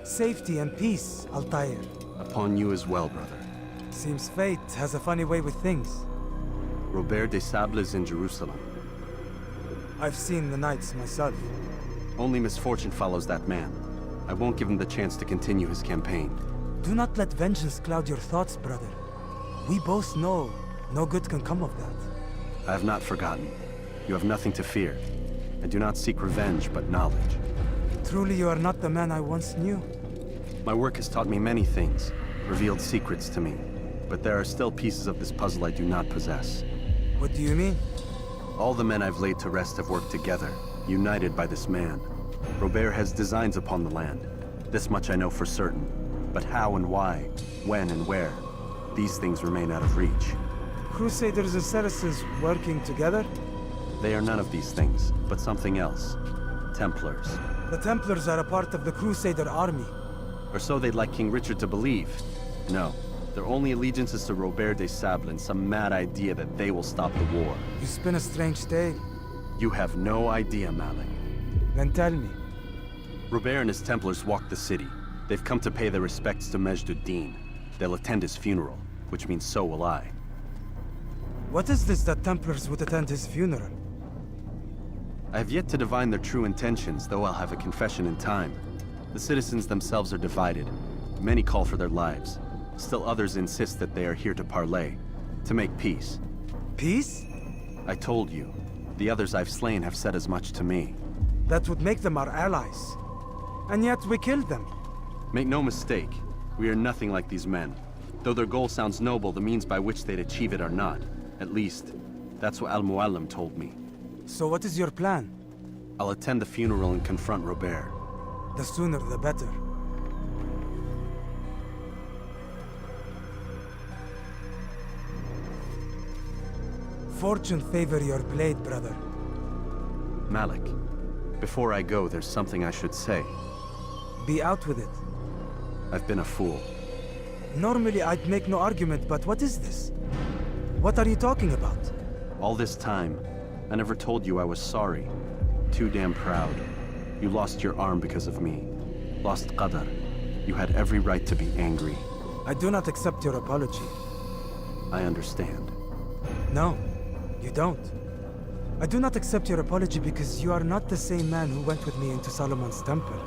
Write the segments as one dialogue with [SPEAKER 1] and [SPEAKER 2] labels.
[SPEAKER 1] safety and peace, Altair.
[SPEAKER 2] Upon you as well, brother.
[SPEAKER 1] Seems fate has a funny way with things.
[SPEAKER 2] Robert de Sable is in Jerusalem.
[SPEAKER 1] I've seen the Knights myself.
[SPEAKER 2] Only misfortune follows that man. I won't give him the chance to continue his campaign.
[SPEAKER 1] Do not let vengeance cloud your thoughts, brother. We both know no good can come of that.
[SPEAKER 2] I have not forgotten. You have nothing to fear. I do not seek revenge, but knowledge.
[SPEAKER 1] Truly you are not the man I once knew.
[SPEAKER 2] My work has taught me many things, revealed secrets to me. But there are still pieces of this puzzle I do not possess.
[SPEAKER 1] What do you mean?
[SPEAKER 2] All the men I've laid to rest have worked together, united by this man. Robert has designs upon the land. This much I know for certain. But how and why, when and where, these things remain out of reach.
[SPEAKER 1] Crusaders and Saracens working together?
[SPEAKER 2] They are none of these things, but something else. Templars.
[SPEAKER 1] The Templars are a part of the Crusader army.
[SPEAKER 2] Or so they'd like King Richard to believe. No, their only allegiance is to Robert de Sable and some mad idea that they will stop the war.
[SPEAKER 1] You spin a strange tale.
[SPEAKER 2] You have no idea, Malik.
[SPEAKER 1] Then tell me.
[SPEAKER 2] Robert and his Templars walk the city. They've come to pay their respects to Majd-ud-Din. They'll attend his funeral, which means so will I.
[SPEAKER 1] What is this that Templars would attend his funeral?
[SPEAKER 2] I have yet to divine their true intentions, though I'll have a confession in time. The citizens themselves are divided. Many call for their lives. Still others insist that they are here to parley, to make peace.
[SPEAKER 1] Peace?
[SPEAKER 2] I told you. The others I've slain have said as much to me.
[SPEAKER 1] That would make them our allies. And yet we killed them.
[SPEAKER 2] Make no mistake, we are nothing like these men. Though their goal sounds noble, the means by which they'd achieve it are not. At least, that's what Al-Mualim told me.
[SPEAKER 1] So what is your plan?
[SPEAKER 2] I'll attend the funeral and confront Robert.
[SPEAKER 1] The sooner the better. Fortune favor your blade, brother.
[SPEAKER 2] Malik, before I go, there's something I should say.
[SPEAKER 1] Be out with it.
[SPEAKER 2] I've been a fool.
[SPEAKER 1] Normally I'd make no argument, but what is this? What are you talking about?
[SPEAKER 2] All this time, I never told you I was sorry. Too damn proud. You lost your arm because of me. Lost Qadar. You had every right to be angry.
[SPEAKER 1] I do not accept your apology.
[SPEAKER 2] I understand.
[SPEAKER 1] No, you don't. I do not accept your apology because you are not the same man who went with me into Solomon's temple.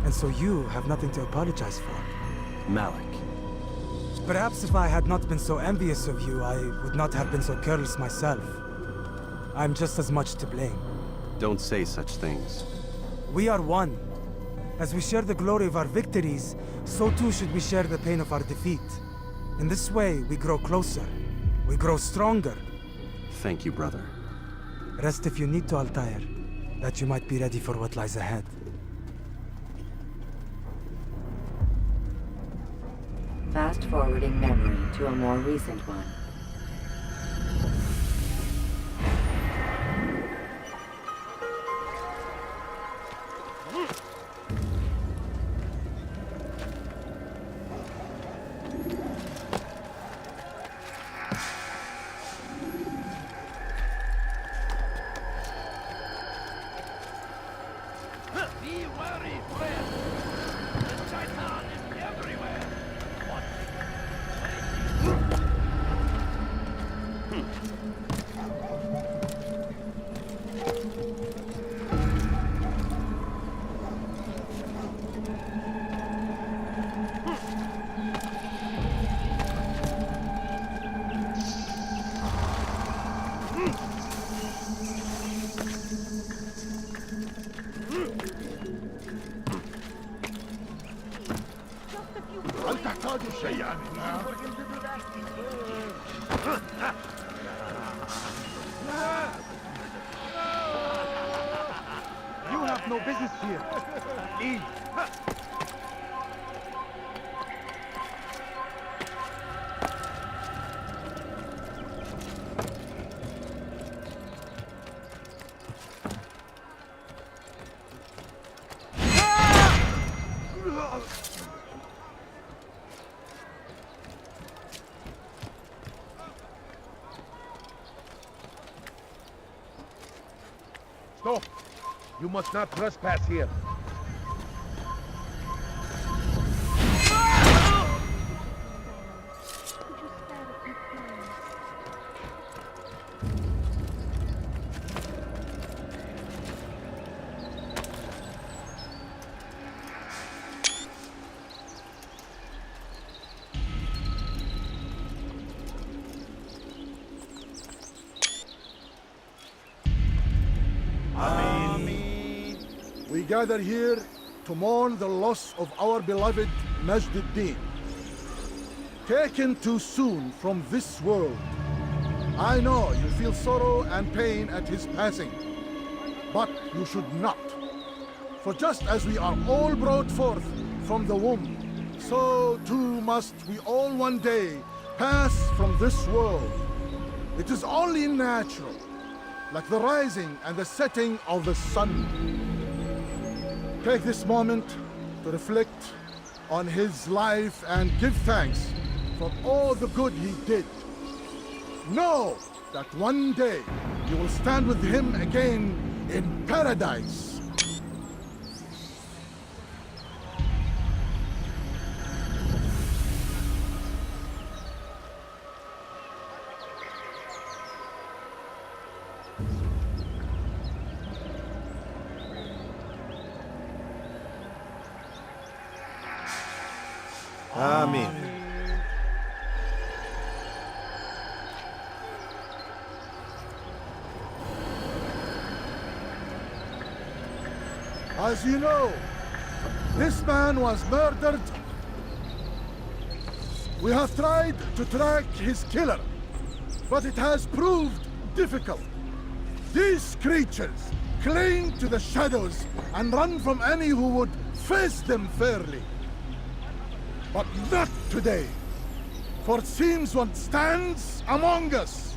[SPEAKER 1] And so you have nothing to apologize for.
[SPEAKER 2] Malik.
[SPEAKER 1] Perhaps if I had not been so envious of you, I would not have been so careless myself. I'm just as much to blame.
[SPEAKER 2] Don't say such things.
[SPEAKER 1] We are one. As we share the glory of our victories, so too should we share the pain of our defeat. In this way, we grow closer. We grow stronger.
[SPEAKER 2] Thank you, brother.
[SPEAKER 1] Rest if you need to, Altair, that you might be ready for what lies ahead.
[SPEAKER 3] Fast-forwarding memory to a more recent one.
[SPEAKER 4] Be wary, friend! The Titan is everywhere! What?
[SPEAKER 5] هل تحتاج شيئا ما؟ You have no business here. Leave. Stop! You must not trespass here. gather here to mourn the loss of our beloved Majduddin. Taken too soon from this world. I know you feel sorrow and pain at his passing, but you should not. For just as we are all brought forth from the womb, so too must we all one day pass from this world. It is only natural, like the rising and the setting of the sun. Take this moment to reflect on his life and give thanks for all the good he did. Know that one day you will stand with him again in paradise.
[SPEAKER 6] 아멘.
[SPEAKER 5] As you know, this man was murdered. We have tried to track his killer, but it has proved difficult. These creatures cling to the shadows and run from any who would face them fairly. But not today, for it seems one stands among us.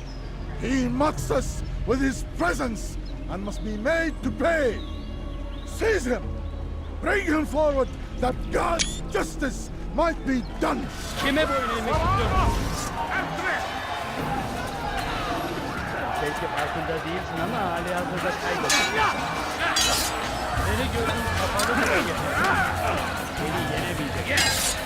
[SPEAKER 5] He mocks us with his presence and must be made to pay. Seize him! Bring him forward that God's justice might be done!
[SPEAKER 7] Belki farkında değilsin ama hali hazırda kaybettin. Seni gözün kapalı bile getir. Seni yenemeyecek.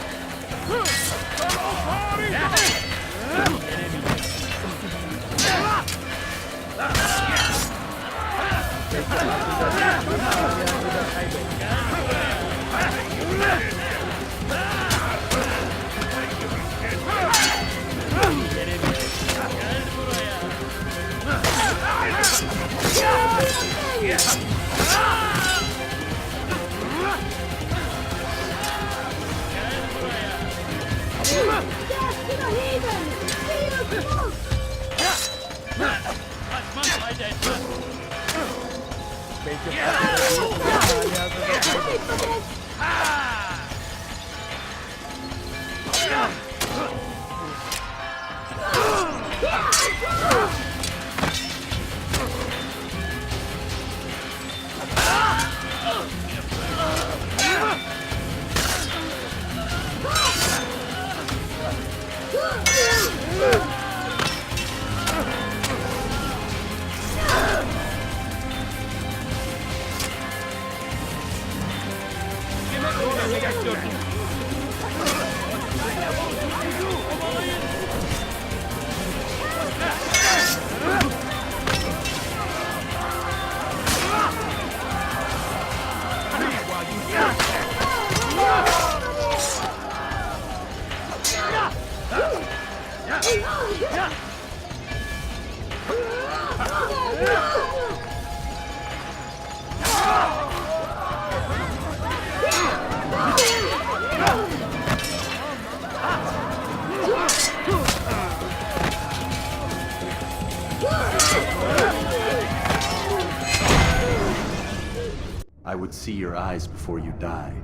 [SPEAKER 2] I would see your eyes before you die.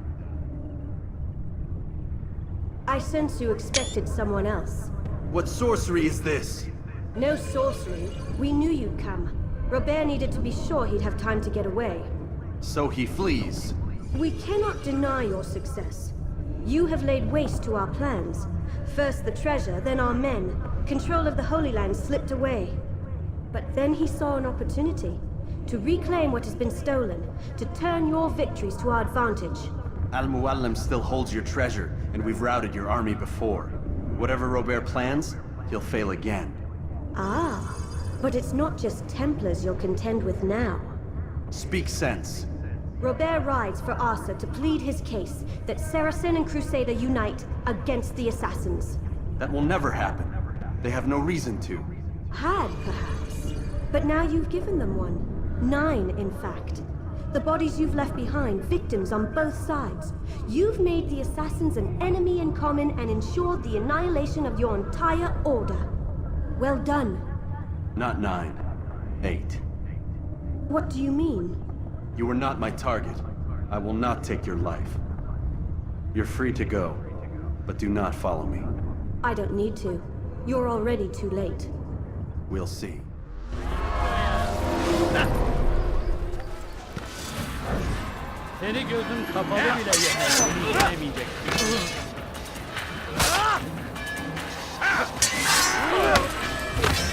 [SPEAKER 8] I sense you expected someone else.
[SPEAKER 2] What sorcery is this?
[SPEAKER 8] No sorcery. We knew you'd come. Robert needed to be sure he'd have time to get away.
[SPEAKER 2] So he flees.
[SPEAKER 8] We cannot deny your success. You have laid waste to our plans. First the treasure, then our men. Control of the Holy Land slipped away. But then he saw an opportunity to reclaim what has been stolen, to turn your victories to our advantage.
[SPEAKER 2] Al-Muallim still holds your treasure, and we've routed your army before. Whatever Robert plans, he'll fail again.
[SPEAKER 8] Ah, but it's not just Templars you'll contend with now.
[SPEAKER 2] Speak sense.
[SPEAKER 8] Robert rides for Asa to plead his case that Saracen and Crusader unite against the Assassins.
[SPEAKER 2] That will never happen. They have no reason to.
[SPEAKER 8] Had, perhaps. But now you've given them one. 9, in fact. The bodies you've left behind, victims on both sides. You've made the assassins an enemy in common and ensured the annihilation of your entire order. Well done.
[SPEAKER 2] Not 9. 8.
[SPEAKER 8] What do you mean?
[SPEAKER 2] You were not my target. I will not take your life. You're free to go, but do not follow me.
[SPEAKER 8] I don't need to. You're already too late.
[SPEAKER 2] We'll see.
[SPEAKER 7] Seni gözün kapalı bile yenemeyecek.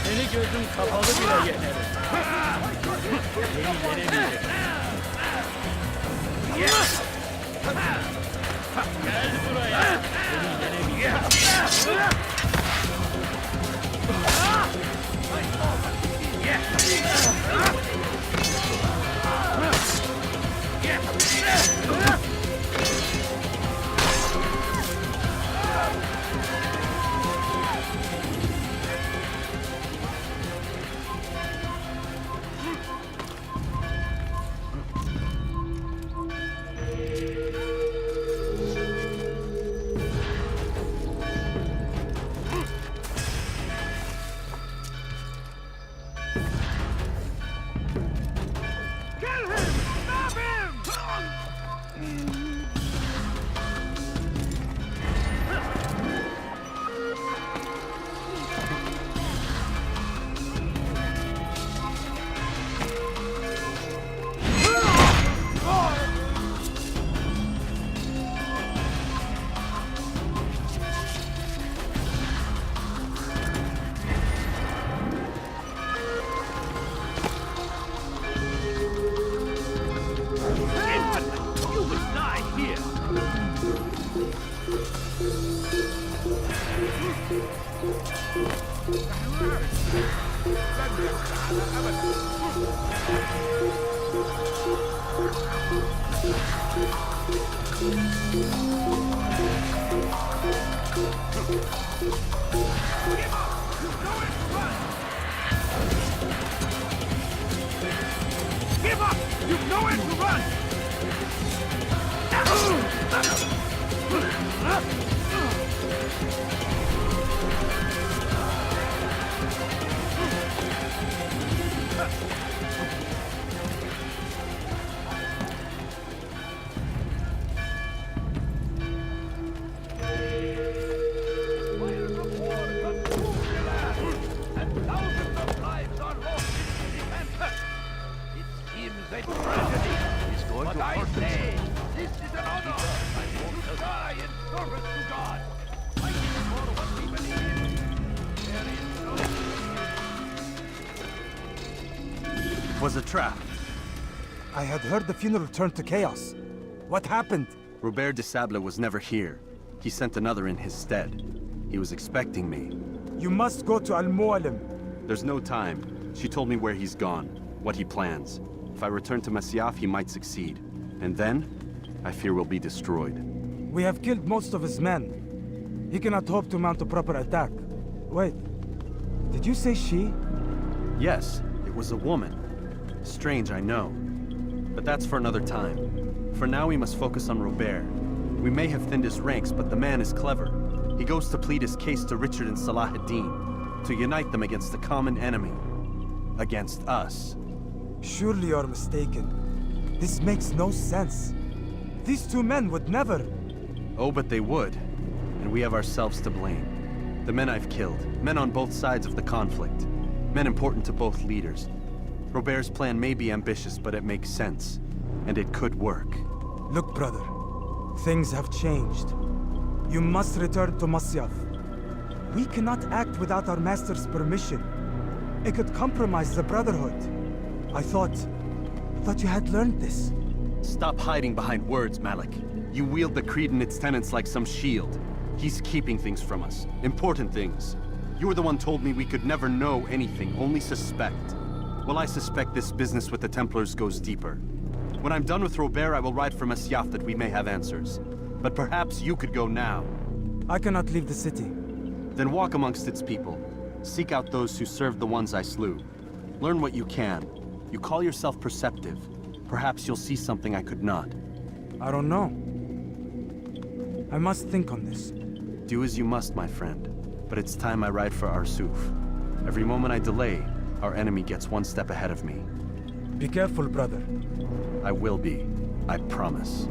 [SPEAKER 7] Seni gözün kapalı bile yenerim. Beni yenemeyecek. Gel buraya. Seni yenemeyecek.
[SPEAKER 4] Give up! You've nowhere to run! Fires of war consume the land, and thousands of lives are lost in the defense. It seems a tragedy. It's going but I say, this is an honor. I want to die in service to God. Fighting for what we believe in. There is no...
[SPEAKER 2] It was a trap.
[SPEAKER 1] I had heard the funeral turned to chaos. What happened?
[SPEAKER 2] Robert de Sable was never here. He sent another in his stead. He was expecting me.
[SPEAKER 1] You must go to Al-Mualim.
[SPEAKER 2] There's no time. She told me where he's gone, what he plans. If I return to Masyaf, he might succeed. And then, I fear we'll be destroyed.
[SPEAKER 1] We have killed most of his men. He cannot hope to mount a proper attack. Wait, did you say she?
[SPEAKER 2] Yes, it was a woman. Strange, I know. But that's for another time. For now, we must focus on Robert. We may have thinned his ranks, but the man is clever. He goes to plead his case to Richard and Salah ad-Din, to unite them against the common enemy. Against us.
[SPEAKER 1] Surely you're mistaken. This makes no sense. These two men would never...
[SPEAKER 2] Oh, but they would. And we have ourselves to blame. The men I've killed, men on both sides of the conflict. Men important to both leaders. Robert's plan may be ambitious, but it makes sense. And it could work.
[SPEAKER 1] Look, brother. Things have changed. You must return to Masyaf. We cannot act without our master's permission. It could compromise the Brotherhood. I thought you had learned this.
[SPEAKER 2] Stop hiding behind words, Malik. You wield the creed and its tenets like some shield. He's keeping things from us. Important things. You were the one told me we could never know anything, only suspect. Well, I suspect this business with the Templars goes deeper. When I'm done with Robert, I will ride for Masyaf that we may have answers. But perhaps you could go now.
[SPEAKER 1] I cannot leave the city.
[SPEAKER 2] Then walk amongst its people. Seek out those who served the ones I slew. Learn what you can. You call yourself perceptive. Perhaps you'll see something I could not.
[SPEAKER 1] I don't know. I must think on this.
[SPEAKER 2] Do as you must, my friend. But it's time I ride for Arsuf. Every moment I delay, our enemy gets one step ahead of me.
[SPEAKER 1] Be careful, brother.
[SPEAKER 2] I will be. I promise.